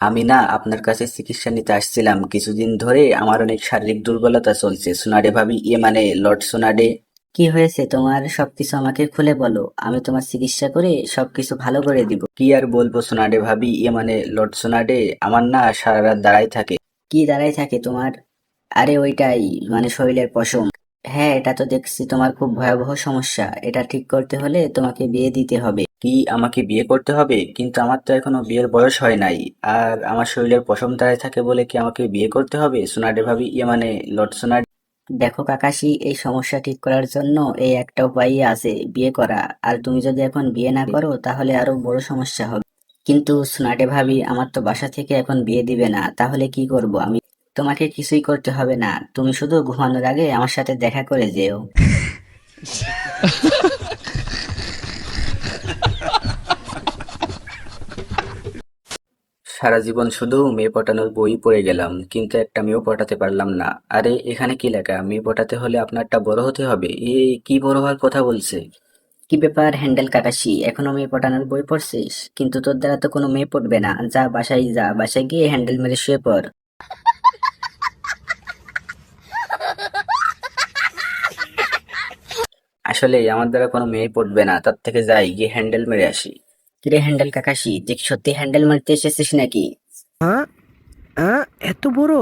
আমি না আপনার কাছে চিকিৎসা নিতে আসছিলাম। কিছুদিন ধরে আমার অনেক শারীরিক দুর্বলতা চলছে। সোনাডে ভাবি, মানে লর্ড সোনাডে। কি হয়েছে তোমার? সবকিছু আমাকে খুলে বলো, আমি তোমার চিকিৎসা করে সবকিছু ভালো করে দিব। কি আর বলবো সোনাডে ভাবি, মানে লর্ড সোনাডে, আমার না সারা রাত দাঁড়াই থাকে। কি দাঁড়ায় থাকে তোমার? আরে ওইটাই, মানে শরীরের পশম। হ্যাঁ, এটা তো দেখছি তোমার খুব ভয়াবহ সমস্যা। এটা ঠিক করতে হলে তোমাকে বিয়ে দিতে হবে। কি আমাকে বিয়ে করতে হবে? কিন্তু আমার তো এখনো বিয়ের বয়স হয় নাই। আর আমার শরীরের পশম দাঁড়ায় থাকে বলে কি আমাকে বিয়ে করতে হবে সোনাডে ভাবি, মানে লর্ড সোনাডে? দেখো কাকাশি, এই সমস্যা ঠিক করার জন্য এই একটা উপায়ই আছে, বিয়ে করা। আর তুমি যদি এখন বিয়ে না করো তাহলে আরো বড় সমস্যা হবে। কিন্তু স্নাটে ভাবি, আমার তো বাসা থেকে এখন বিয়ে দিবে না, তাহলে কি করব আমি? তোমাকে কিছুই করতে হবে না, তুমি শুধু ঘুমানোর আগে আমার সাথে দেখা করে যেও। সারা জীবন শুধু মেয়ে পটানোর বই পড়ে গেলাম, কিন্তু একটা মেয়েও পটাতে পারলাম না। আরে এখানে কি লেখা? মেয়ে পটাতে হলে আপনারটা বড় হতে হবে। কি বড় হওয়ার কথা বলছে? কি ব্যাপার হ্যান্ডেল কাকাশি, এখনো মেয়ে পটানোর বই পড়ছিস? কিন্তু তোর দ্বারা তো কোনো মেয়ে পড়বে না। যা বাসায় যা, বাসায় গিয়ে হ্যান্ডেল মেরে শুয়ে পড়। আসলে আমার দ্বারা কোনো মেয়ে পড়বে না, তার থেকে যাই গিয়ে হ্যান্ডেল মেরে আসি। কিরে হ্যান্ডেল কাকাশি, তুই কি সত্যি হ্যান্ডেল মারতে এসেছিস নাকি? এত বড়?